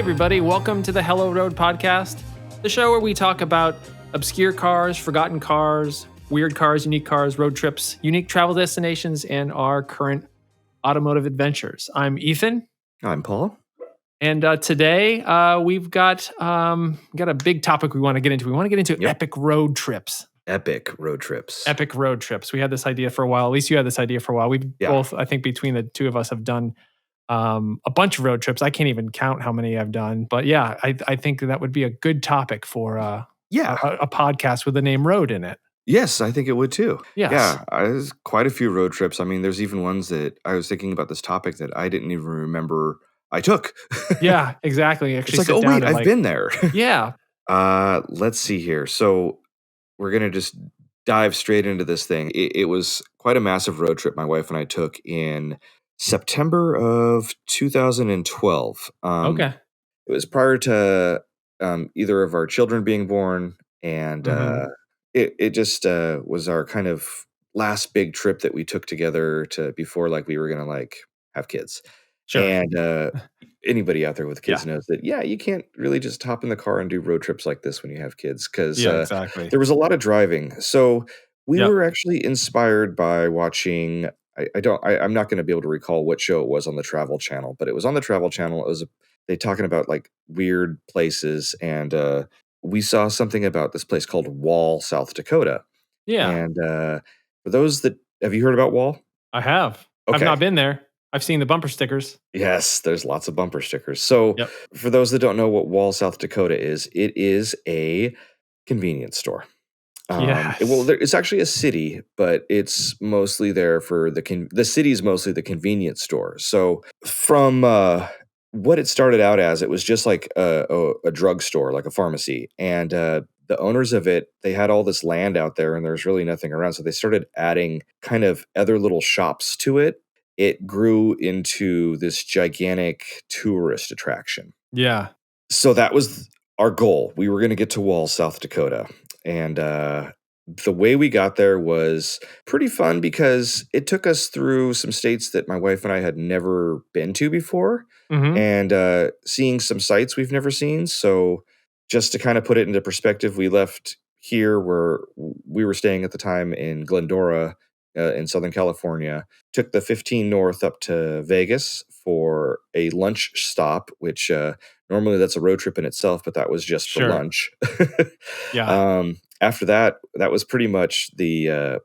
everybody. Welcome to the Hello Road podcast, the show where we talk about obscure cars, forgotten cars, weird cars, unique cars, road trips, unique travel destinations, and our current automotive adventures. I'm Ethan. I'm Paul. And today we've got a big topic we want to get into. We want to get into epic road trips. Epic road trips. Epic road trips. We had this idea for a while. At least you had this idea for a while. We've both, I think, between the two of us have done a bunch of road trips. I can't even count how many I've done. But yeah, I think that would be a good topic for a podcast with the name Road in it. Yes, I think it would too. Yes. Yeah, there's quite a few road trips. I mean, there's even ones that I was thinking about this topic that I didn't even remember I took. Yeah, exactly. Actually, it's like, oh wait, I've been there. Yeah. Let's see here. So we're going to just dive straight into this thing. It was quite a massive road trip my wife and I took in September of 2012. Okay. It was prior to either of our children being born, and it just was our kind of last big trip that we took together before we were going to have kids. Sure. And anybody out there with kids knows that, you can't really just hop in the car and do road trips like this when you have kids because exactly. There was a lot of driving. So we were actually inspired by watching, I'm not going to be able to recall what show it was on the Travel Channel, but it was on the Travel Channel. It was they talking about weird places, and we saw something about this place called Wall, South Dakota. Yeah. And for those that, have you heard about Wall? I have. Okay. I've not been there. I've seen the bumper stickers. Yes, there's lots of bumper stickers. So for those that don't know what Wall, South Dakota is, it is a convenience store. It's actually a city, but it's mostly there for the city is mostly the convenience store. So from what it started out as, it was just like a drugstore, like a pharmacy. And the owners of it, they had all this land out there and there's really nothing around. So they started adding kind of other little shops to it. It grew into this gigantic tourist attraction. Yeah. So that was our goal. We were going to get to Wall, South Dakota. And the way we got there was pretty fun because it took us through some states that my wife and I had never been to before, and seeing some sites we've never seen. So just to kind of put it into perspective, we left here where we were staying at the time in Glendora, in Southern California, took the 15 north up to Vegas for a lunch stop, which normally that's a road trip in itself, but that was just for lunch. After that was pretty much the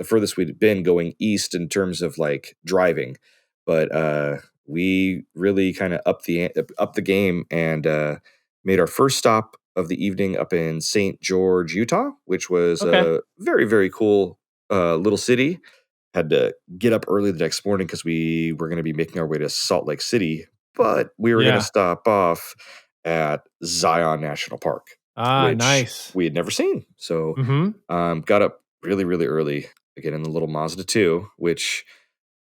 furthest we'd been going east in terms of driving. But we really kind of upped the game and made our first stop of the evening up in St. George, Utah, which was a very, very cool little city. Had to get up early the next morning because we were going to be making our way to Salt Lake City, but we were going to stop off at Zion National Park, which nice. we had never seen. So got up really, really early, again in the little Mazda 2, which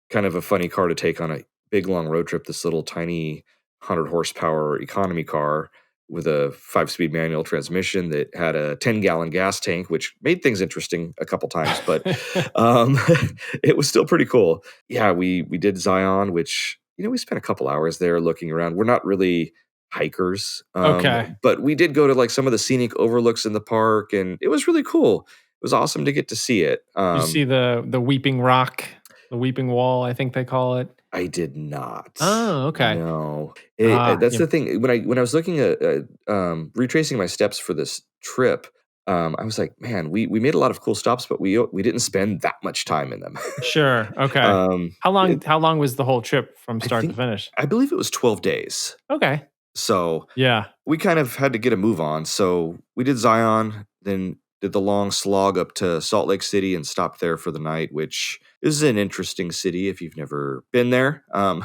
kind of a funny car to take on a big, long road trip, this little tiny 100 horsepower economy car with a 5-speed manual transmission that had a 10-gallon gas tank, which made things interesting a couple times, but it was still pretty cool. Yeah, we did Zion, which, we spent a couple hours there looking around. We're not really hikers, but we did go to some of the scenic overlooks in the park, and it was really cool. It was awesome to get to see it. You see the Weeping Rock, the Weeping Wall, I think they call it. I did not. Oh, okay. No, that's the thing. When I was looking at retracing my steps for this trip, I was like, man, we made a lot of cool stops, but we didn't spend that much time in them. Sure. Okay. How long was the whole trip from start to finish? I believe it was 12 days. Okay. So we kind of had to get a move on. So we did Zion, then did the long slog up to Salt Lake City and stopped there for the night, which is an interesting city if you've never been there. I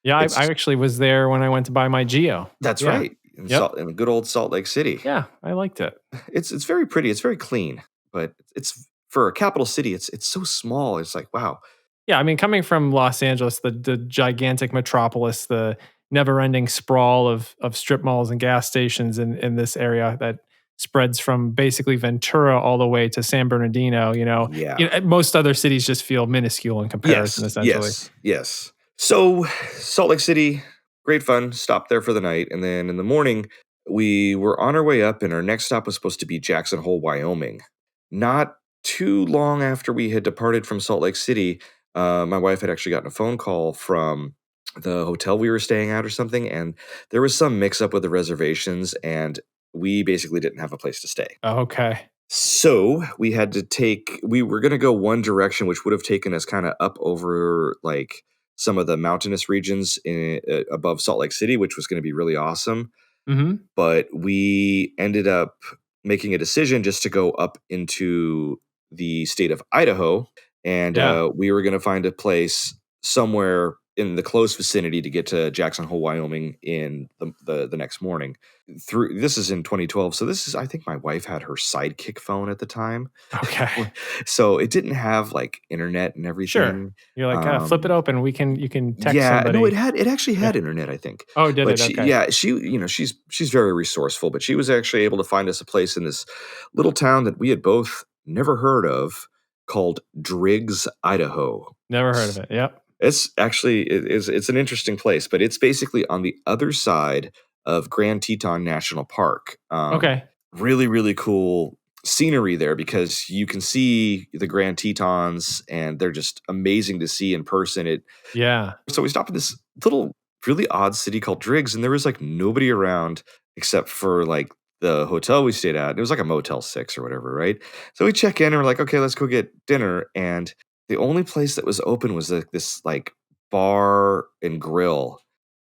actually was there when I went to buy my Geo. That's right. In good old Salt Lake City. Yeah, I liked it. It's very pretty. It's very clean, but it's for a capital city. It's so small. It's like, wow. Yeah, I mean, coming from Los Angeles, the gigantic metropolis, the never-ending sprawl of strip malls and gas stations in this area that spreads from basically Ventura all the way to San Bernardino. Most other cities just feel minuscule in comparison, essentially. Yes. So Salt Lake City, great fun. Stopped there for the night. And then in the morning, we were on our way up, and our next stop was supposed to be Jackson Hole, Wyoming. Not too long after we had departed from Salt Lake City, my wife had actually gotten a phone call from the hotel we were staying at or something, and there was some mix up with the reservations, and we basically didn't have a place to stay. Okay. So we were going to go one direction, which would have taken us kind of up over like some of the mountainous regions above Salt Lake City, which was going to be really awesome. Mm-hmm. But we ended up making a decision just to go up into the state of Idaho, and Yeah. we were going to find a place somewhere in the close vicinity to get to Jackson Hole, Wyoming in the next morning. This is in 2012, so this is, I think my wife had her Sidekick phone at the time. Okay. So it didn't have like internet and Sure. everything. You're like, flip it open. You can text Yeah, no, somebody. it actually Yeah. had internet, I think. Oh, did But it? Okay. she's very resourceful, but she was actually able to find us a place in this little town that we had both never heard of called Driggs, Idaho. Never heard of it. Yep. It's an interesting place, but it's basically on the other side of Grand Teton National Park. Okay. Really, really cool scenery there because you can see the Grand Tetons and they're just amazing to see in person. Yeah. So we stopped at this little really odd city called Driggs, and there was like nobody around except for like the hotel we stayed at. It was like a Motel 6 or whatever, right? So we check in and we're like, okay, let's go get dinner. And the only place that was open was this like bar and grill.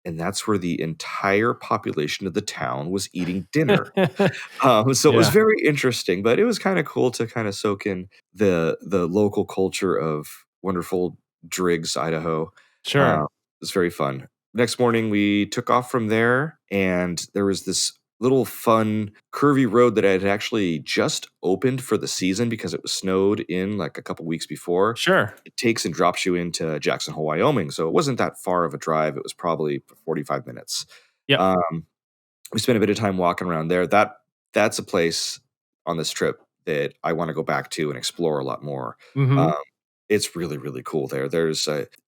And that's where the entire population of the town was eating dinner. So it was Yeah. very interesting, but it was kind of cool to kind of soak in the local culture of wonderful Driggs, Idaho. Sure. It was very fun. Next morning, we took off from there, and there was this little fun curvy road that had actually just opened for the season because it was snowed in like a couple weeks before. Sure. It takes and drops you into Jackson Hole, Wyoming. So it wasn't that far of a drive. It was probably 45 minutes. Yep. We spent a bit of time walking around there. That's a place on this trip that I want to go back to and explore a lot more. Mm-hmm. It's really, really cool there.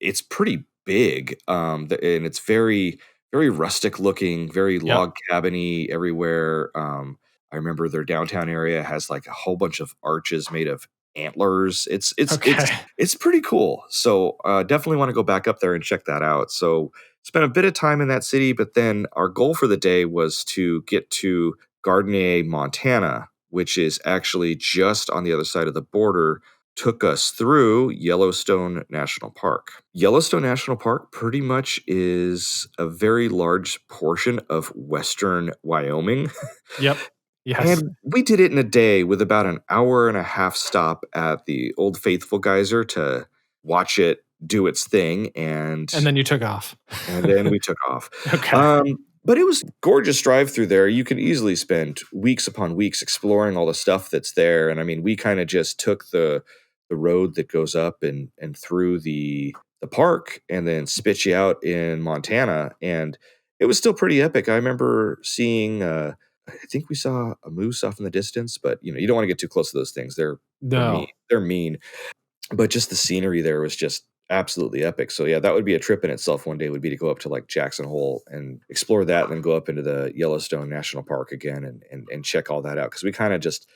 It's pretty big, and it's very, very rustic looking, very log cabiny everywhere. I remember their downtown area has like a whole bunch of arches made of antlers. Okay. It's pretty cool. So definitely want to go back up there and check that out. So spent a bit of time in that city, but then our goal for the day was to get to Gardner, Montana, which is actually just on the other side of the border. Took us through Yellowstone National Park. Yellowstone National Park pretty much is a very large portion of western Wyoming. Yep. Yes. And we did it in a day with about an hour and a half stop at the Old Faithful geyser to watch it do its thing. And then you took off. And then we took off. Okay. But it was gorgeous drive through there. You can easily spend weeks upon weeks exploring all the stuff that's there. And I mean, we kind of just took the road that goes up and through the park and then spit you out in Montana. And it was still pretty epic. I remember seeing, I think we saw a moose off in the distance, but you don't want to get too close to those things. They're mean. They're mean. But just the scenery there was just absolutely epic. So yeah, that would be a trip in itself one day, would be to go up to like Jackson Hole and explore that and then go up into the Yellowstone National Park again and check all that out. Cause we kind of just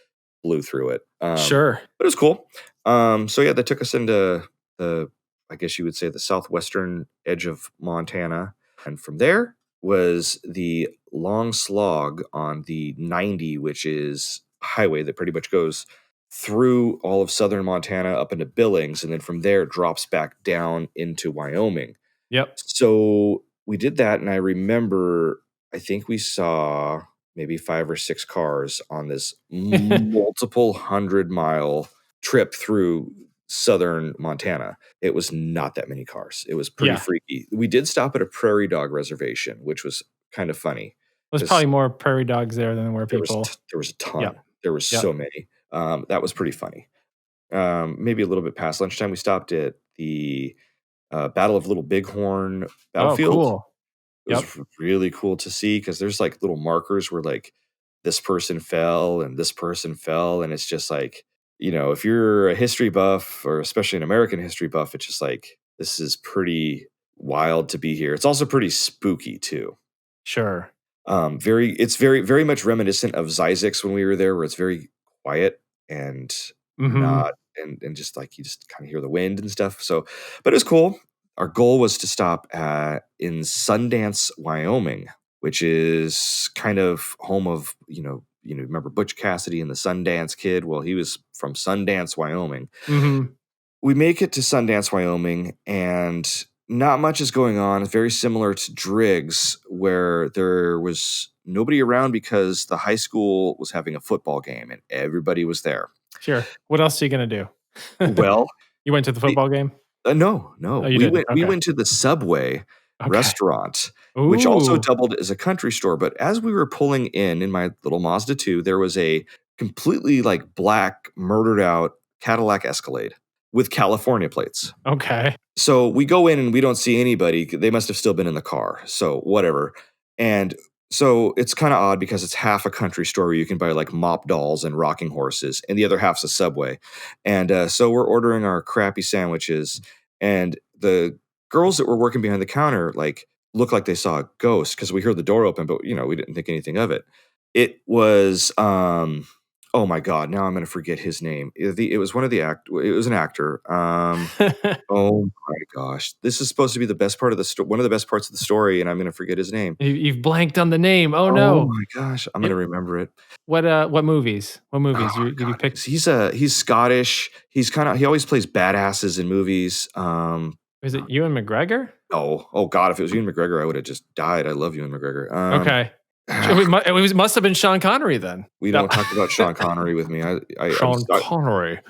blew through it. Sure. But it was cool. So yeah, that took us into I guess you would say the southwestern edge of Montana. And from there was the long slog on the 90, which is a highway that pretty much goes through all of southern Montana up into Billings, and then from there it drops back down into Wyoming. Yep. So we did that, and I remember, I think we saw maybe 5 or 6 cars on this multiple 100-mile trip through southern Montana. It was not that many cars. It was pretty freaky. We did stop at a prairie dog reservation, which was kind of funny. There's probably more prairie dogs there than there were people. There was a ton. Yep. There was so many. That was pretty funny. Maybe a little bit past lunchtime, we stopped at the Battle of Little Bighorn battlefield. Oh, cool. It was really cool to see because there's like little markers where like this person fell and this person fell. And it's just like, if you're a history buff or especially an American history buff, it's just like, this is pretty wild to be here. It's also pretty spooky too. Sure. It's very much reminiscent of Zizix when we were there, where it's very quiet and not and just like you just kind of hear the wind and stuff. So, but it was cool. Our goal was to stop in Sundance, Wyoming, which is kind of home of remember Butch Cassidy and the Sundance Kid? Well, he was from Sundance, Wyoming. We make it to Sundance, Wyoming, and not much is going on. It's very similar to Driggs, where there was nobody around because the high school was having a football game and everybody was there. Sure. What else are you going to do? Well, you went to the football game? No. Oh, you didn't? We went to the Subway restaurant, Ooh. which also doubled as a country store. But as we were pulling in my little Mazda 2, there was a completely like black, murdered out Cadillac Escalade with California plates. Okay. So we go in and we don't see anybody. They must have still been in the car. So whatever. And so it's kind of odd because it's half a country store where you can buy like mop dolls and rocking horses, and the other half's a Subway. And so we're ordering our crappy sandwiches, and the girls that were working behind the counter like looked like they saw a ghost because we heard the door open, but we didn't think anything of it. It was oh my God, now I'm going to forget his name. It was one of the it was an actor. Oh my gosh, this is supposed to be the best part of the one of the best parts of the story, and I'm going to forget his name. You've blanked on the name. Oh Oh no. my gosh, I'm going to remember it. What movies? What movies Oh, did you pick? He's Scottish. He always plays badasses in movies. Is it Ewan McGregor? Oh God, if it was Ewan McGregor, I would have just died. I love Ewan McGregor. Okay. It must have been Sean Connery then. We don't talk about Sean Connery with me. Sean Connery.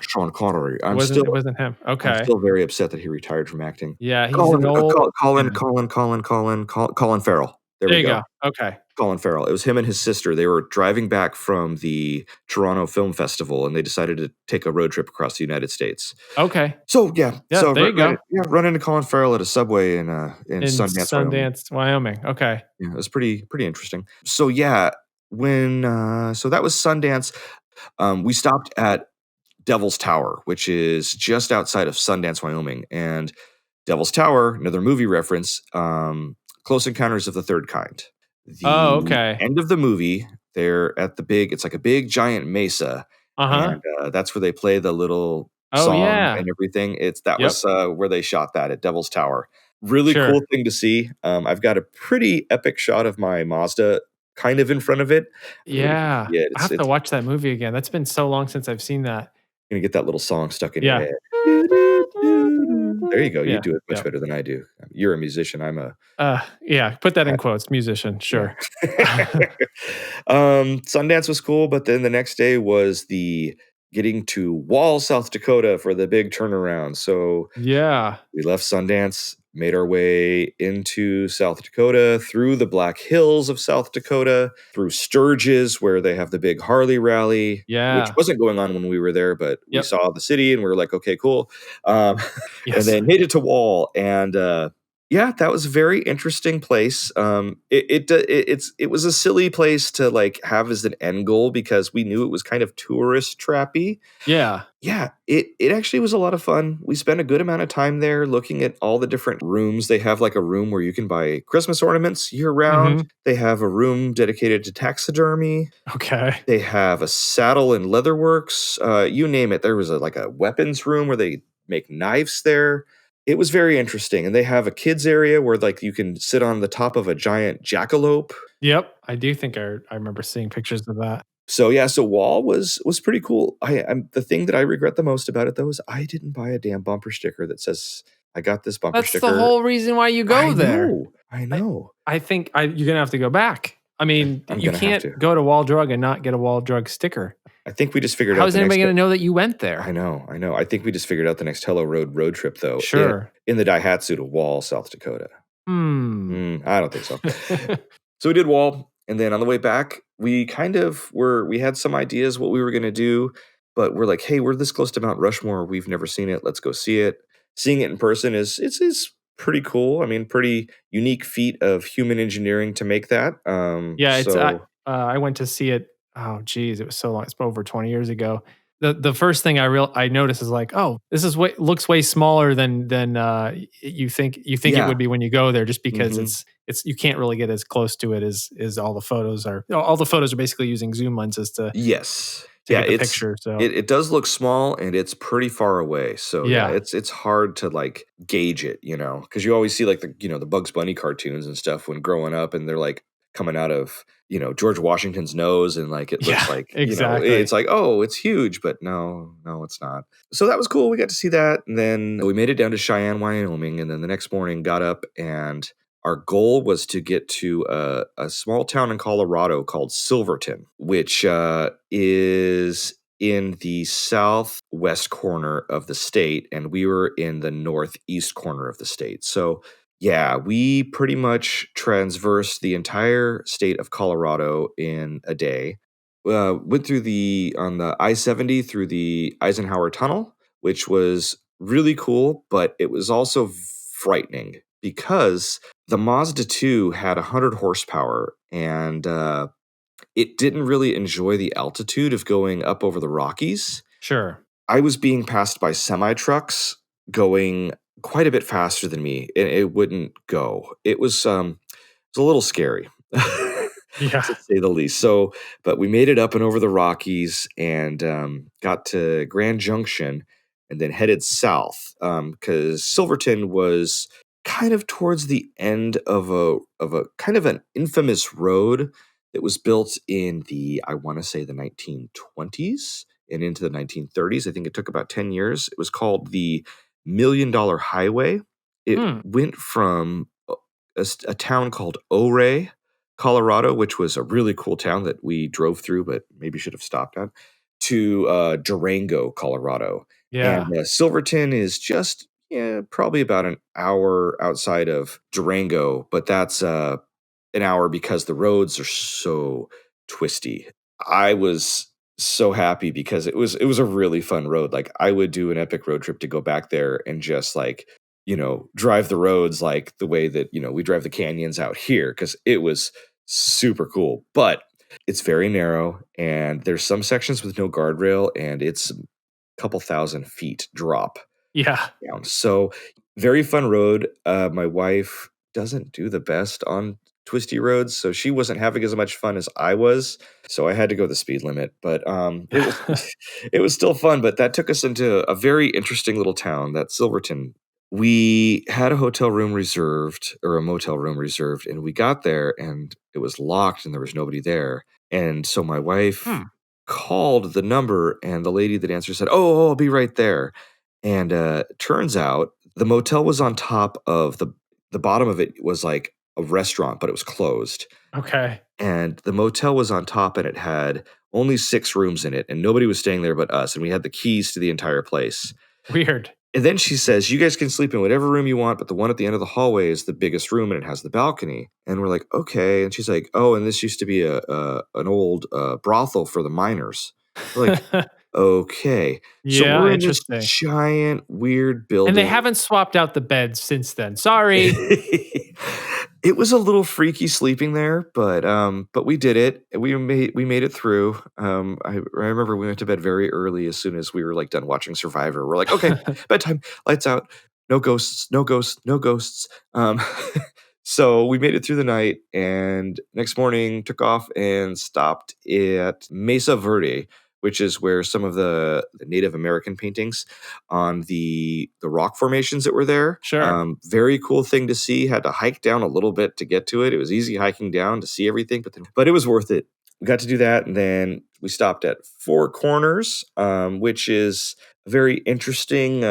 It wasn't him. Okay. I'm still very upset that he retired from acting. Yeah, he's Colin Farrell. There you go. Okay. Colin Farrell. It was him and his sister. They were driving back from the Toronto Film Festival, and they decided to take a road trip across the United States. Okay. So yeah. So there you go. Run into Colin Farrell at a Subway in Sundance, Wyoming. Okay. Yeah, it was pretty interesting. So yeah, so that was Sundance. We stopped at Devil's Tower, which is just outside of Sundance, Wyoming, and Devil's Tower, another movie reference. Close Encounters of the Third Kind. Okay. End of the movie, they're at it's like a big giant mesa. And that's where they play the little song and everything. That was where they shot that at Devil's Tower. Really cool thing to see. I've got a pretty epic shot of my Mazda kind of in front of it. Yeah. I have to watch that movie again. That's been so long since I've seen that. You're going to get that little song stuck in your head. There you go. You do it much better than I do. You're a musician. I'm a... put that in quotes. Musician. Sure. Sundance was cool, but then the next day was the getting to Wall, South Dakota for the big turnaround. So we left Sundance, made our way into South Dakota, through the Black Hills of South Dakota, through Sturgis, where they have the big Harley rally, which wasn't going on when we were there, but we saw the city and we were like, okay, cool. And then made it to Wall, and that was a very interesting place. It was a silly place to like have as an end goal because we knew it was kind of tourist trappy. It actually was a lot of fun. We spent a good amount of time there looking at all the different rooms. They have like a room where you can buy Christmas ornaments year round. They have a room dedicated to taxidermy. Okay. They have a saddle and leatherworks. You name it. There was like a weapons room where they make knives there. It was very interesting. And they have a kids area where like you can sit on the top of a giant jackalope. Yep. I do think I remember seeing pictures of that. So Wall was pretty cool. The thing that I regret the most about it though is I didn't buy a damn bumper sticker that says I got this bumper sticker. That's the whole reason why you go there. I know. I think you're gonna have to go back. I mean, you can't go to Wall Drug and not get a Wall Drug sticker. I think we just figured out. How's anybody going to know that you went there? I know. I think we just figured out the next Hello Road trip, though. Sure. In the Daihatsu to Wall, South Dakota. I don't think so. So we did Wall. And then on the way back, we we had some ideas what we were going to do. But we're like, hey, we're this close to Mount Rushmore. We've never seen it. Let's go see it. Seeing it in person is pretty cool. I mean, pretty unique feat of human engineering to make that. I went to see it. Oh, geez, it was so long. It's over 20 years ago. the first thing I notice is like, oh, this is looks way smaller than you think it Yeah. would be when you go there, just because Mhm. it's you can't really get as close to it as all the photos are. All the photos are basically using zoom lenses Yes. to Yeah, get the picture. So it does look small and it's pretty far away. So yeah, yeah, it's hard to like gauge it, because you always see like the Bugs Bunny cartoons and stuff when growing up, and they're like coming out of, George Washington's nose, and like it looks yeah, like, it's exactly. like, oh, it's huge, but no, no, it's not. So that was cool. We got to see that. And then we made it down to Cheyenne, Wyoming, and then the next morning got up, and our goal was to get to a small town in Colorado called Silverton, which is in the southwest corner of the state, and we were in the northeast corner of the state. So, yeah, we pretty much transversed the entire state of Colorado in a day. Went through on the I-70 through the Eisenhower Tunnel, which was really cool, but it was also frightening because the Mazda 2 had 100 horsepower, and it didn't really enjoy the altitude of going up over the Rockies. Sure. I was being passed by semi trucks going quite a bit faster than me, and it wouldn't go. It was a little scary, Yeah. to say the least. So, but we made it up and over the Rockies, and got to Grand Junction, and then headed south, because Silverton was kind of towards the end of a kind of an infamous road that was built in I want to say the 1920s and into the 1930s. I think it took about 10 years. It was called the $1 Million Highway. It Hmm. went from a town called Ouray, Colorado, which was a really cool town that we drove through, but maybe should have stopped at, to Durango, Colorado. And Yeah. Silverton is just, probably about an hour outside of Durango, but that's an hour because the roads are so twisty. I was so happy because it was a really fun road. Like, I would do an epic road trip to go back there and just like, drive the roads like the way that, we drive the canyons out here, because it was super cool. But it's very narrow, and there's some sections with no guardrail, and it's a couple thousand feet drop Yeah. down. So very fun road. My wife doesn't do the best on twisty roads, so she wasn't having as much fun as I was. So I had to go the speed limit, but it was it was still fun. But that took us into a very interesting little town, that Silverton. We had a hotel room reserved, or a motel room reserved, and we got there and it was locked and there was nobody there. And so my wife Hmm. called the number, and the lady that answered said, "Oh, I'll be right there." And turns out the motel was on top of the bottom of it was like a restaurant, but it was closed. Okay. And the motel was on top, and it had only 6 rooms in it, and nobody was staying there but us, and we had the keys to the entire place. Weird. And then she says, "You guys can sleep in whatever room you want, but the one at the end of the hallway is the biggest room, and it has the balcony." And we're like, "Okay." And she's like, "Oh, and this used to be an old brothel for the miners." We're like, "Okay." So Yeah, we're in this interesting. giant weird And they building. haven't swapped out the beds since then. Sorry. It was a little freaky sleeping there, but we did it. We made it through. I remember we went to bed very early as soon as we were like done watching Survivor. We're like, "Okay, bedtime, lights out, no ghosts, no ghosts, no ghosts." So we made it through the night, and next morning took off and stopped at Mesa Verde, which is where some of the Native American paintings on the rock formations that were there. Sure. Very cool thing to see. Had to hike down a little bit to get to it. It was easy hiking down to see everything, but it was worth it. We got to do that, and then we stopped at Four Corners, which is a very interesting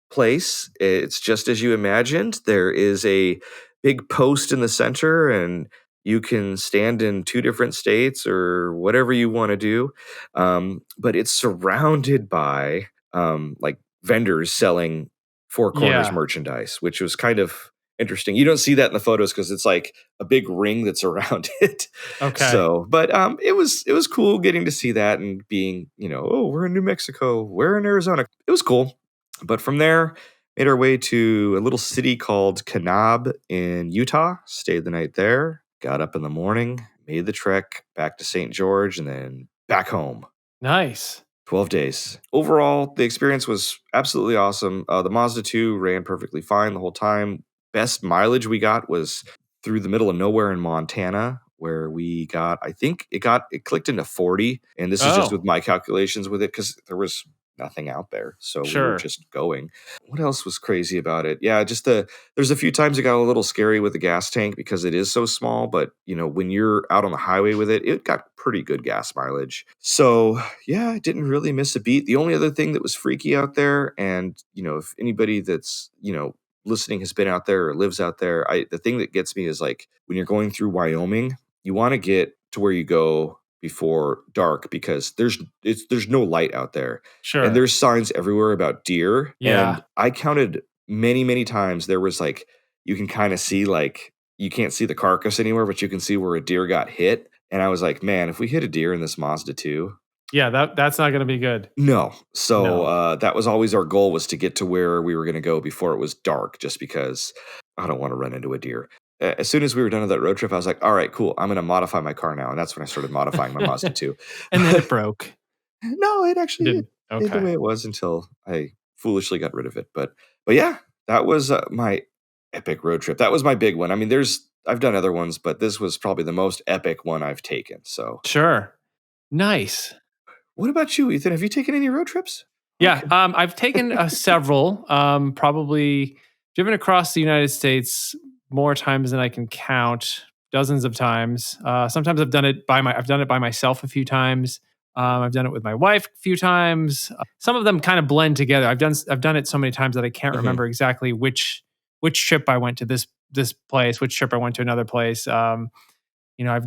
place. It's just as you imagined. There is a big post in the center, and you can stand in 2 different states or whatever you want to do. But it's surrounded by like vendors selling Four Corners Yeah. merchandise, which was kind of interesting. You don't see that in the photos because it's like a big ring that's around it. Okay. So, but it was cool getting to see that, and being, oh, we're in New Mexico, we're in Arizona. It was cool. But from there, made our way to a little city called Kanab in Utah, stayed the night there, got up in the morning, made the trek back to St. George, and then back home. Nice. 12 days. Overall, the experience was absolutely awesome. The Mazda 2 ran perfectly fine the whole time. Best mileage we got was through the middle of nowhere in Montana, where we got, I think it clicked into 40. And this is just with Oh, my calculations with it because there was nothing out there. So we were sure. just going. What else was crazy about it? Yeah, there's a few times it got a little scary with the gas tank because it is so small, but when you're out on the highway with it, it got pretty good gas mileage. So yeah, I didn't really miss a beat. The only other thing that was freaky out there, and if anybody that's listening has been out there or lives out there, the thing that gets me is like when you're going through Wyoming, you want to get to where you go before dark because there's no light out there, and Sure. there's signs everywhere about deer. And Yeah. I counted many times there was like you can kind of see like you can't see the carcass anywhere, but you can see where a deer got hit. And I was like, man, if we hit a deer in this Mazda 2, Yeah, that's not going to be good. no. So No. that was always our goal, was to get to where we were going to go before it was dark, just because I don't want to run into a deer. As soon as we were done with that road trip, I was like, all right, cool. I'm going to modify my car now. And that's when I started modifying my Mazda 2. And then it broke. No, it It actually it didn't. stayed the Okay. way it was until I foolishly got rid of it. But yeah, that was my epic road trip. That was my big one. I mean, I've done other ones, but this was probably the most epic one I've taken. So, Sure. Nice. what about you, Ethan? Have you taken any road trips? Yeah, Okay. I've taken several, probably driven across the United States more times than I can count, dozens of times. Sometimes I've done it by myself a few times. I've done it with my wife a few times. Some of them kind of blend together. I've done it so many times that I can't Hmm. remember exactly which trip I went to this place, which trip I went to another place. I've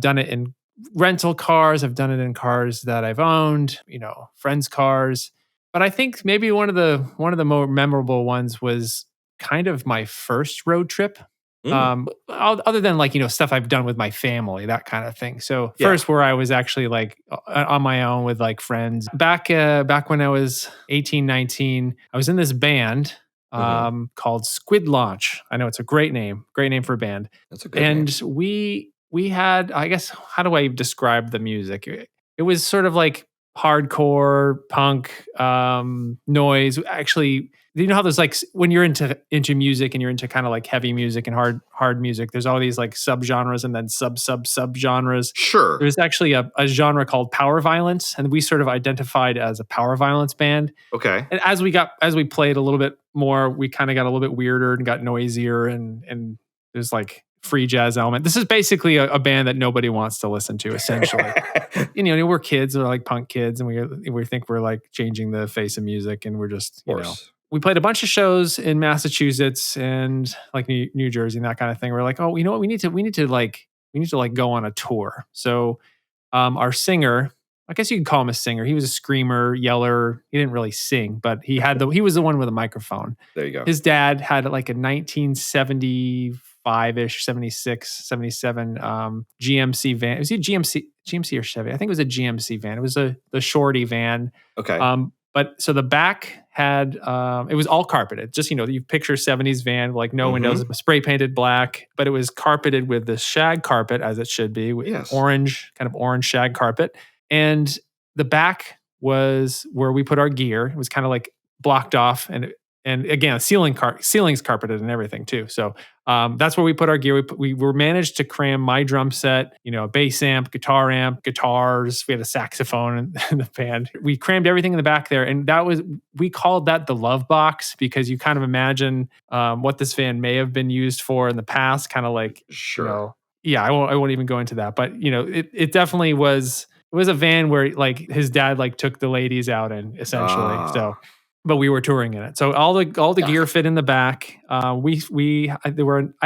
done it in rental cars. I've done it in cars that I've owned, friends' cars. But I think maybe one of the more memorable ones was kind of my first road trip. Mm, Other than like, stuff I've done with my family, that kind of thing. So yeah. first where I was actually like on my own with like friends. Back when I was 18, 19, I was in this band Hmm. called Squid Launch. I know it's a great name for a band. That's a good name. And we had, I guess, how do I describe the music? It was sort of like hardcore punk noise. Actually, you know how there's like when you're into music and you're into kind of like heavy music and hard music, there's all these like subgenres and then subgenres. Sure. There's actually a genre called power violence, and we sort of identified as a power violence band. Okay. And as we played a little bit more, we kind of got a little bit weirder and got noisier, and there's like free jazz element. This is basically a band that nobody wants to listen to, essentially. Of We're kids, we're like punk kids, and we think we're like changing the face of music, and we're just, course. we played a bunch of shows in Massachusetts and like New Jersey and that kind of thing. We're like, oh, you know what, we need to go on a tour. So our singer, I guess you could call him a singer. He was a screamer, yeller. He didn't really sing, but he was the one with a microphone. There you go. His dad had like a 1975-ish, 76, 77 GMC van. Was he GMC or Chevy? I think it was a GMC van. It was the shorty van. Okay. But so the back had it was all carpeted. Just you picture 70s van, like no windows, Hmm. spray painted black, but it was carpeted with the shag carpet as it should be, with Yes. orange shag carpet. And the back was where we put our gear. It was kind of like blocked off, and again, ceilings carpeted and everything too. So that's where we put our gear. We were managed to cram my drum set, a bass amp, guitars. We had a saxophone in the band. We crammed everything in the back there, and we called that the love box, because you kind of imagine what this van may have been used for in the past. Kind of like, Sure. yeah, I won't even go into that, but it definitely was. It was a van where like his dad like took the ladies out in, essentially. So, Ah. but we were touring in it. So all the Yeah. gear fit in the back. I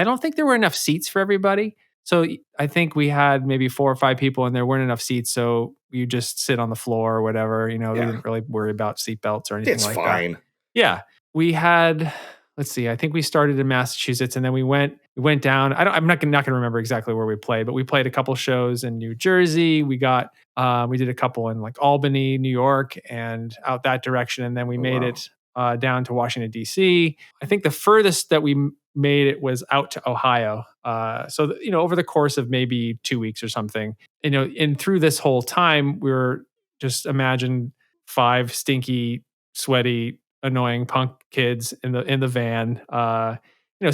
don't think there were enough seats for everybody. So I think we had maybe 4 or 5 people, and there weren't enough seats. So you just sit on the floor or whatever. We Yeah. didn't really worry about seat belts or anything It's like that. fine. Yeah. We had, let's see, I think we started in Massachusetts, and then we went down. I'm not gonna remember exactly where we played, but we played a couple shows in New Jersey. We did a couple in like Albany, New York, and out that direction. And then we Oh, made wow. it down to Washington, D.C. I think the furthest that we made it was out to Ohio. Over the course of maybe 2 weeks or something, and through this whole time, we were just imagine 5 stinky, sweaty, annoying punk kids in the van.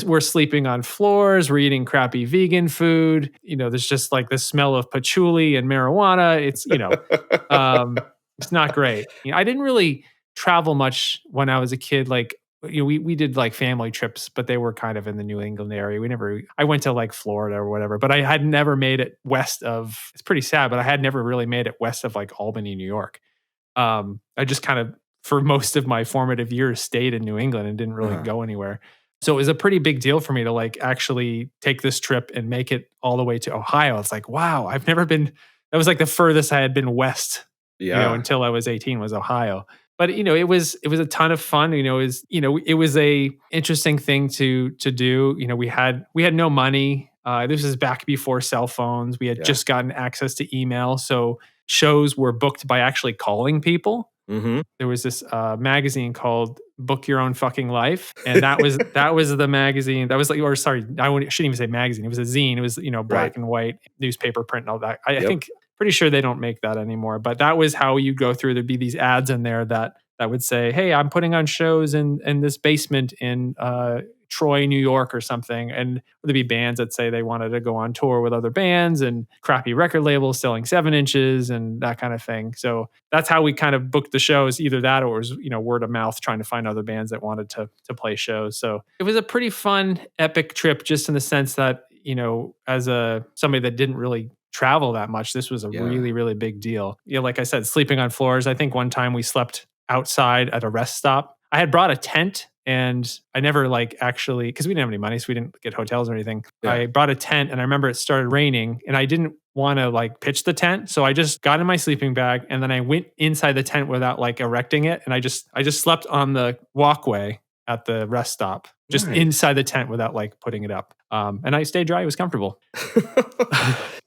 We're sleeping on floors, we're eating crappy vegan food. There's just like the smell of patchouli and marijuana. It's not great. I didn't really travel much when I was a kid. Like, we did like family trips, but they were kind of in the New England area. I went to like Florida or whatever, but I had never made it west of, it's pretty sad, but I had never really made it west of like Albany, New York. I just kind of, for most of my formative years, stayed in New England and didn't really go anywhere. So it was a pretty big deal for me to like actually take this trip and make it all the way to Ohio. It's like, wow, I've never been, that was like the furthest I had been west, until I was 18 was Ohio. But it was a ton of fun. It was a interesting thing to do. We had no money. This is back before cell phones. We had just gotten access to email, so shows were booked by actually calling people. Mm-hmm. There was this magazine called Book Your Own Fucking Life, and that was the magazine. That was like, or sorry, shouldn't even say magazine. It was a zine. It was black and white newspaper print and all that. I think. Pretty sure they don't make that anymore, but that was how you go through. There'd be these ads in there that would say, "Hey, I'm putting on shows in this basement in Troy, New York, or something." And there'd be bands that say they wanted to go on tour with other bands, and crappy record labels selling 7-inches and that kind of thing. So that's how we kind of booked the shows. Either that, or it was word of mouth, trying to find other bands that wanted to play shows. So it was a pretty fun, epic trip, just in the sense that as somebody that didn't really travel that much, this was a really, really big deal. Like I said, sleeping on floors. I think one time we slept outside at a rest stop. I had brought a tent, and I never actually, because we didn't have any money, so we didn't get hotels or anything. I brought a tent, and I remember it started raining, and I didn't want to pitch the tent, so I just got in my sleeping bag, and then I went inside the tent without erecting it, and I just slept on the walkway at the rest stop, just inside the tent without putting it up. And I stayed dry. It was comfortable.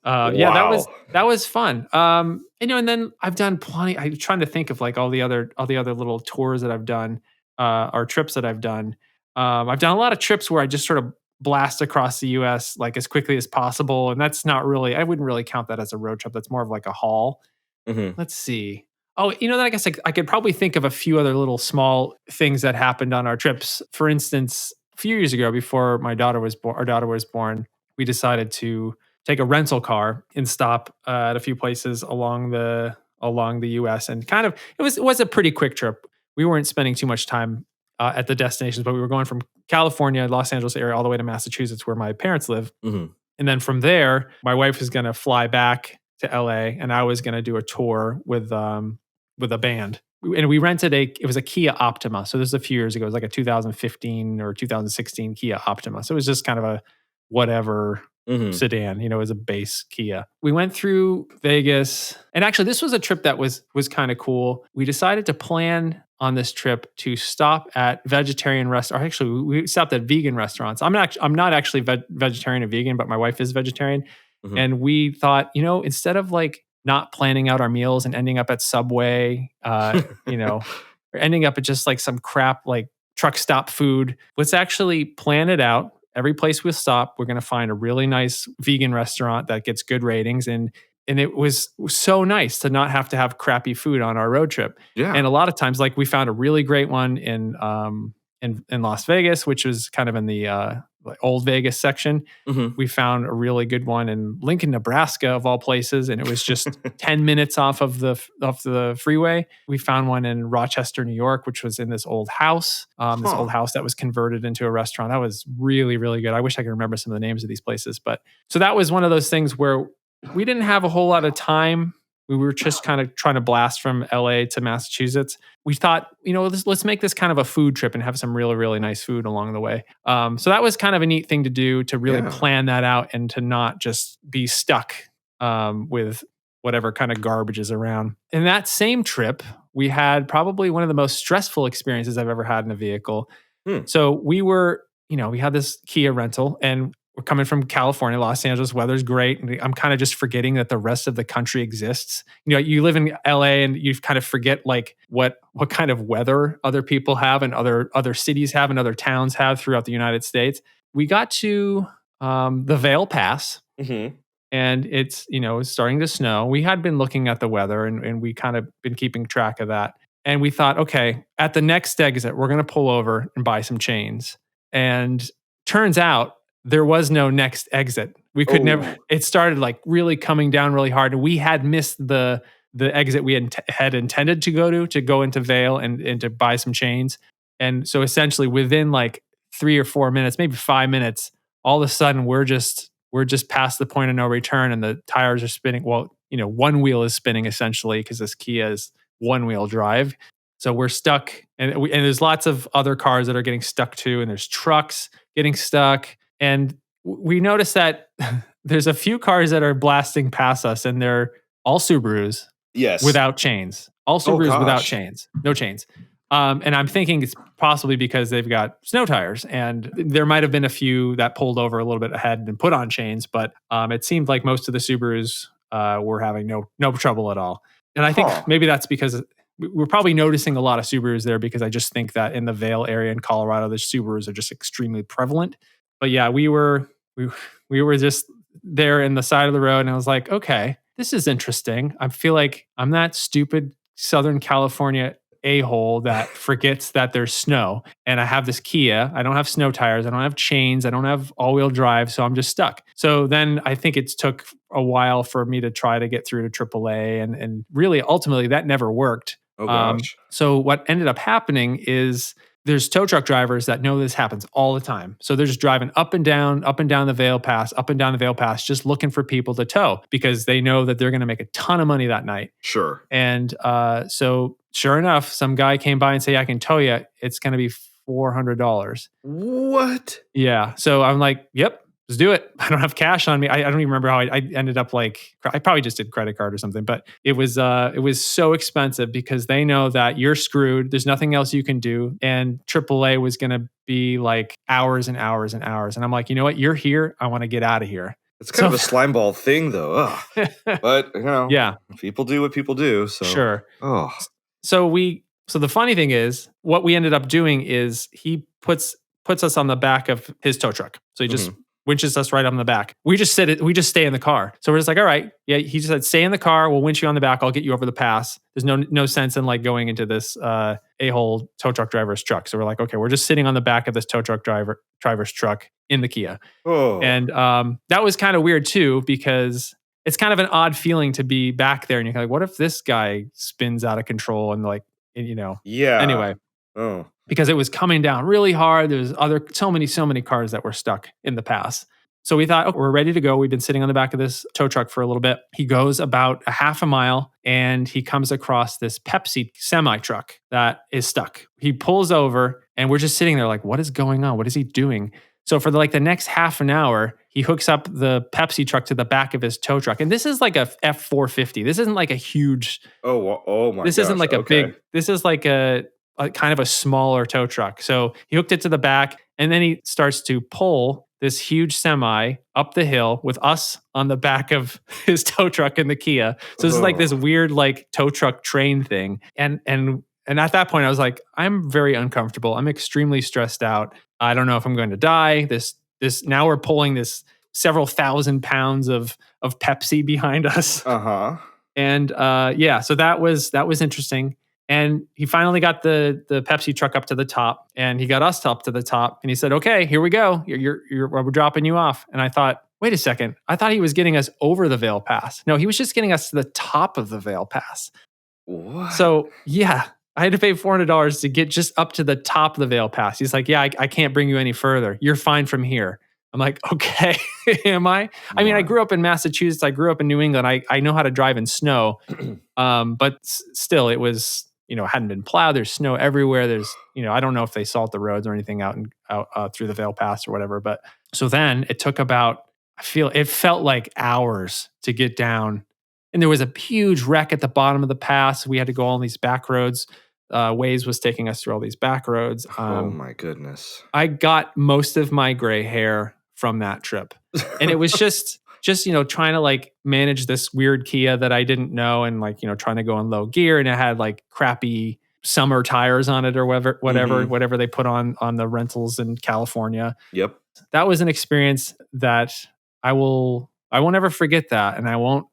Yeah, that was fun. And then I've done plenty. I'm trying to think of all the other little tours that I've done, or trips that I've done. I've done a lot of trips where I just sort of blast across the U.S. as quickly as possible, and that's not really. I wouldn't really count that as a road trip. That's more of a haul. Mm-hmm. Let's see. Oh, then I guess I could probably think of a few other little small things that happened on our trips. For instance, a few years ago, before our daughter was born, we decided to take a rental car and stop at a few places along the U.S. and kind of it was a pretty quick trip. We weren't spending too much time at the destinations, but we were going from California, Los Angeles area, all the way to Massachusetts, where my parents live. Mm-hmm. And then from there, my wife was going to fly back to LA, and I was going to do a tour with a band. And we rented it was a Kia Optima. So this was a few years ago. It was like a 2015 or 2016 Kia Optima. So it was just kind of a whatever sedan, it was a base Kia. We went through Vegas, and actually this was a trip that was kind of cool. We decided to plan on this trip to stop at vegetarian restaurants. Actually, we stopped at vegan restaurants. I'm not actually vegetarian or vegan, but my wife is vegetarian. Mm-hmm. And we thought, instead of not planning out our meals and ending up at Subway, or ending up at just some crap truck stop food, let's actually plan it out. Every place we'll stop, we're going to find a really nice vegan restaurant that gets good ratings. And it was so nice to not have to have crappy food on our road trip. Yeah. And a lot of times, we found a really great one in Las Vegas, which was kind of in the old Vegas section. Mm-hmm. We found a really good one in Lincoln, Nebraska, of all places, and it was just 10 minutes off of the freeway. We found one in Rochester, New York, which was in this old house, this old house that was converted into a restaurant. That was really, really good. I wish I could remember some of the names of these places, but so that was one of those things where we didn't have a whole lot of time. We were just kind of trying to blast from LA to Massachusetts. We thought, let's make this kind of a food trip and have some really, really nice food along the way. So that was kind of a neat thing to do, to really plan that out and to not just be stuck with whatever kind of garbage is around. In that same trip, we had probably one of the most stressful experiences I've ever had in a vehicle. So we were, we had this Kia rental, and we're coming from California, Los Angeles, weather's great. And I'm kind of just forgetting that the rest of the country exists. You live in LA and you kind of forget what kind of weather other people have and other cities have and other towns have throughout the United States. We got to the Vail Pass. Mm-hmm. and it's, it's starting to snow. We had been looking at the weather, and we kind of been keeping track of that. And we thought, okay, at the next exit, we're going to pull over and buy some chains. And turns out there was no next exit. We could never, Oh. it started like really coming down really hard. And we had missed the exit we had intended to go into Vail and to buy some chains. And so essentially within like 3 or 4 minutes, maybe 5 minutes, all of a sudden we're just past the point of no return, and the tires are spinning. Well, one wheel is spinning essentially because this Kia is one-wheel drive. So we're stuck, and there's lots of other cars that are getting stuck too, and there's trucks getting stuck. And we noticed that there's a few cars that are blasting past us, and they're all Subarus. Yes. Without chains. All Subarus without chains. No chains. And I'm thinking it's possibly because they've got snow tires, and there might have been a few that pulled over a little bit ahead and put on chains, but it seemed like most of the Subarus were having no trouble at all. And I think maybe that's because we're probably noticing a lot of Subarus there, because I just think that in the Vail area in Colorado, the Subarus are just extremely prevalent. But yeah, we were just there in the side of the road, and I was like, okay, this is interesting. I feel like I'm that stupid Southern California a-hole that forgets that there's snow, and I have this Kia. I don't have snow tires. I don't have chains. I don't have all-wheel drive, so I'm just stuck. So then I think it took a while for me to try to get through to AAA, and really ultimately that never worked. Oh gosh. So what ended up happening is there's tow truck drivers that know this happens all the time. So they're just driving up and down the Vail Pass, just looking for people to tow, because they know that they're going to make a ton of money that night. Sure. And so sure enough, some guy came by and said, I can tow you. It's going to be $400. What? Yeah. So I'm like, yep, let's do it. I don't have cash on me. I don't even remember how I ended up like, I probably just did credit card or something, but it was so expensive because they know that you're screwed. There's nothing else you can do. And AAA was going to be like hours and hours and hours. And I'm like, you know what? You're here. I want to get out of here. It's kind of a slime ball thing though. But yeah, people do what people do. So sure. So the funny thing is, what we ended up doing is he puts us on the back of his tow truck. So he just winches us right on the back. We just stay in the car. So we're just like, all right, yeah. He just said, stay in the car. We'll winch you on the back. I'll get you over the pass. There's no sense in like going into this a-hole tow truck driver's truck. So we're like, okay, we're just sitting on the back of this tow truck driver's truck in the Kia. Oh. And that was kind of weird too, because it's kind of an odd feeling to be back there, and you're like, what if this guy spins out of control and like, Yeah. Anyway. Oh. Because it was coming down really hard. There's so many cars that were stuck in the pass. So we thought, okay, we're ready to go. We've been sitting on the back of this tow truck for a little bit. He goes about a half a mile, and he comes across this Pepsi semi truck that is stuck. He pulls over, and we're just sitting there like, what is going on? What is he doing? So for the next half an hour, he hooks up the Pepsi truck to the back of his tow truck. And this is like a F450. This isn't like a huge... Oh my This isn't like a big... This is like a kind of a smaller tow truck. So he hooked it to the back, and then he starts to pull this huge semi up the hill with us on the back of his tow truck in the Kia. So this is like this weird like tow truck train thing. And at that point I was like, I'm very uncomfortable. I'm extremely stressed out. I don't know if I'm going to die. This now we're pulling this several thousand pounds of Pepsi behind us. And so that was interesting. And he finally got the Pepsi truck up to the top, and he got us up to the top, and he said, okay, here we go. We're dropping you off. And I thought, wait a second. I thought he was getting us over the Vail Pass. No, he was just getting us to the top of the Vail Pass. What? So yeah, I had to pay $400 to get just up to the top of the Vail Pass. He's like, yeah, I can't bring you any further. You're fine from here. I'm like, okay, am I? I mean, I grew up in Massachusetts. I grew up in New England. I know how to drive in snow. But still, it was, hadn't been plowed. There's snow everywhere. There's, I don't know if they salt the roads or anything out through the Vail Pass or whatever. But so then it took about, it felt like hours to get down. And there was a huge wreck at the bottom of the pass. We had to go on these back roads. Waze was taking us through all these back roads. Oh my goodness. I got most of my gray hair from that trip. And it was just trying to like manage this weird Kia that I didn't know, and like, trying to go in low gear, and it had like crappy summer tires on it or whatever they put on the rentals in California. Yep. That was an experience that I will I won't ever forget that, and I won't.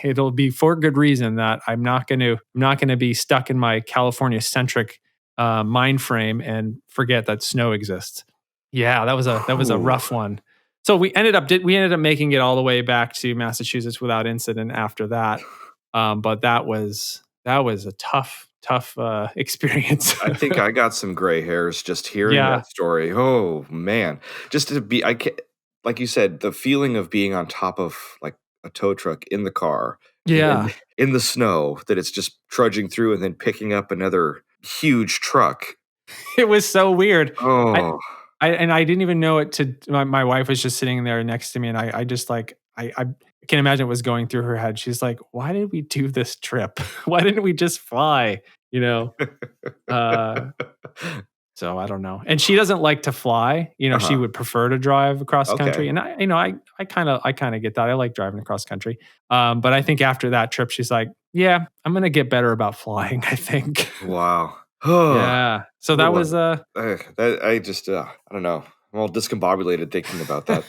It'll be for good reason that I'm not gonna be stuck in my California centric mind frame and forget that snow exists. Yeah, that was a Whew. rough one. So we ended up making it all the way back to Massachusetts without incident after that. But that was a tough experience. I think I got some gray hairs just hearing Yeah, that story. Oh man, just to be, I can't, like you said, the feeling of being on top of like a tow truck in the car and yeah. in the snow that it's just trudging through and then picking up another huge truck. It was so weird. I Oh, I didn't even know it to my wife was just sitting there next to me, and I just like I can't imagine what was going through her head. She's like, "Why did we do this trip? Why didn't we just fly?" You know? Uh, so I don't know. And she doesn't like to fly. She uh-huh. would prefer to drive across country. Okay. And I kind of get that. I like driving across country. But I think after that trip, she's like, "Yeah, I'm gonna get better about flying, I think." Wow. Oh, Yeah. So that little was that I just I don't know. I'm all discombobulated thinking about that.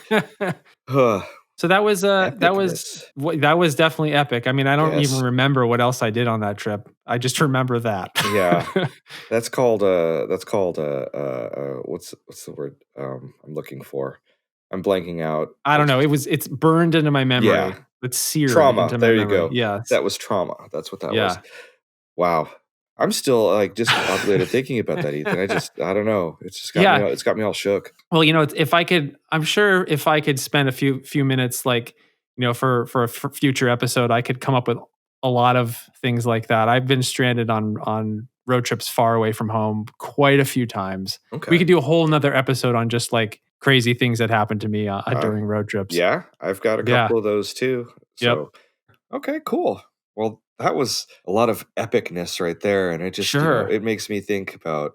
Ugh, So epicness. that was definitely epic. I mean, I don't even Yes. remember what else I did on that trip. I just remember that. Yeah. That's called what's the word I'm looking for? I'm blanking out. I don't know. It's burned into my Yeah. memory. It's seared Trauma. into my There you memory. go. Yes. That was trauma. That's what that was. Yeah. Wow. I'm still like discombobulated thinking about that, Ethan. I don't know. It's just got me Yeah. all, it's got me all shook. Well, if I could, I'm sure if I could spend a few minutes, like, for a future episode, I could come up with a lot of things like that. I've been stranded on road trips far away from home quite a few times. We Okay. could do a whole nother episode on just like crazy things that happened to me Uh, during road trips. yeah, I've got a Yeah. couple of those too. Yep. So okay, cool. Well, that was a lot of epicness right there. And it just, Sure. it makes me think about,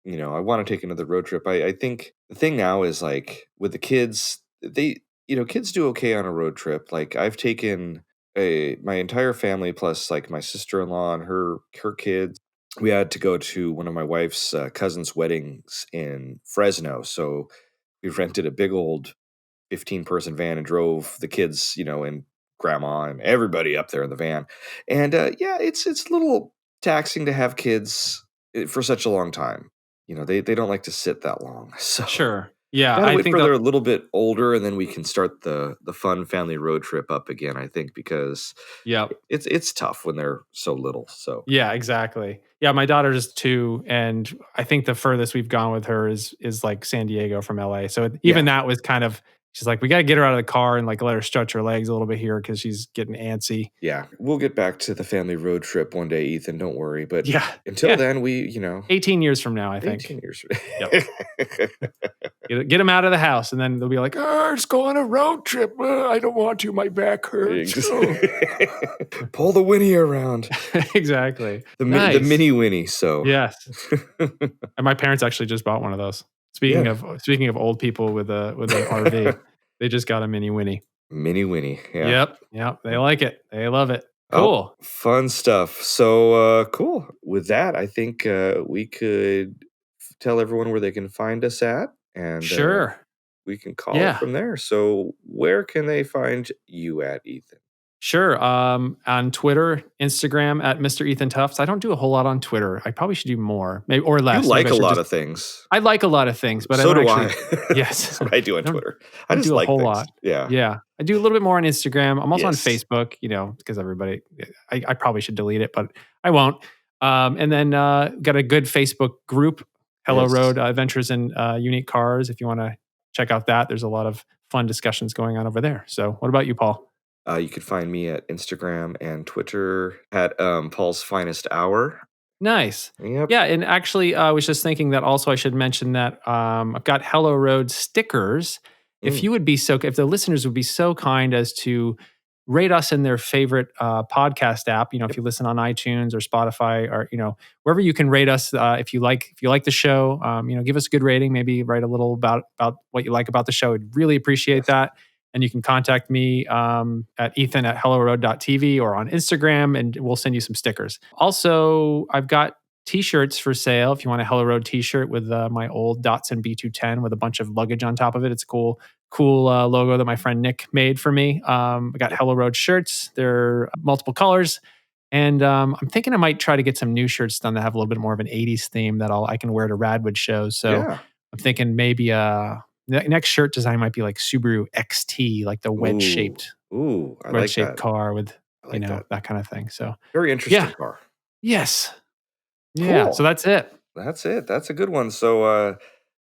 I want to take another road trip. I think the thing now is like with the kids, kids do okay on a road trip. Like I've taken my entire family plus like my sister-in-law and her kids. We had to go to one of my wife's cousin's weddings in Fresno. So we rented a big old 15-person van and drove the kids, and grandma and everybody up there in the van. And yeah, it's a little taxing to have kids for such a long time. They don't like to sit that long. So Sure. Yeah. gotta I wait think for they're that, a little bit older and then we can start the fun family road trip up again, I think, because yep. it's tough when they're so little. So Yeah, exactly. Yeah, my daughter's 2, and I think the furthest we've gone with her is like San Diego from LA. So yeah. even that was kind of she's like, we got to get her out of the car and like let her stretch her legs a little bit here because she's getting antsy. Yeah. We'll get back to the family road trip one day, Ethan. Don't worry. But Yeah, until yeah. then, 18 years from now, I 18 think. years. Yep. Get them out of the house, and then they'll be like, "Oh, let's go on a road trip. I don't want to. My back hurts." Pull the Winnie around. Exactly. The Nice. mini Winnie. So Yes. And my parents actually just bought one of those. Speaking yeah, of old people with an RV, they just got a mini Winnie. mini Winnie. Yeah. Yep. They like it. They love it. Oh, Cool. fun stuff. So cool. With that, I think we could tell everyone where they can find us at, and Sure. we can call it Yeah. from there. So where can they find you at, Ethan? Sure. On Twitter, Instagram at Mr. Ethan Tufts. I don't do a whole lot on Twitter. I probably should do more, maybe or You less. Maybe like I a should lot just. of things. I like a lot of things, but I So don't do actually. I. Yes. That's what I do on I don't, Twitter. I don't just do a like whole things. lot. Yeah. Yeah. I do a little bit more on Instagram. I'm also on Yes. Facebook, because everybody, I probably should delete it, but I won't. And then got a good Facebook group, Hello Yes. Road Adventures in Unique Cars. If you want to check out that, there's a lot of fun discussions going on over there. So what about you, Paul? You can find me at Instagram and Twitter at Paul's Finest Hour. Nice. Yep. Yeah, and actually, I was just thinking that also I should mention that I've got Hello Road stickers. If the listeners would be so kind as to rate us in their favorite podcast app, if you listen on iTunes or Spotify or wherever you can rate us, if you like the show, give us a good rating. Maybe write a little about what you like about the show. I'd really appreciate that. And you can contact me at ethan@helloroad.tv or on Instagram, and we'll send you some stickers. Also, I've got t-shirts for sale. If you want a Hello Road t-shirt with my old Datsun B210 with a bunch of luggage on top of it, it's a cool cool logo that my friend Nick made for me. I got Hello Road shirts. They're multiple colors. And I'm thinking I might try to get some new shirts done that have a little bit more of an 80s theme that I can wear to Radwood shows. So Yeah. I'm thinking maybe next shirt design might be like Subaru XT, like the wedge-shaped I like that. car with, I like that. that kind of thing. So Very interesting car. Yes. Yeah. Cool. So that's it. That's it. That's a good one. So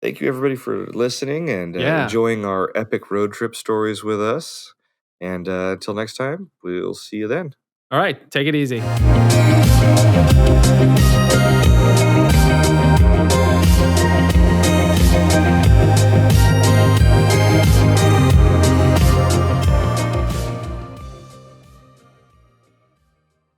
thank you everybody for listening and enjoying our epic road trip stories with us. And until next time, we'll see you then. All right. Take it easy.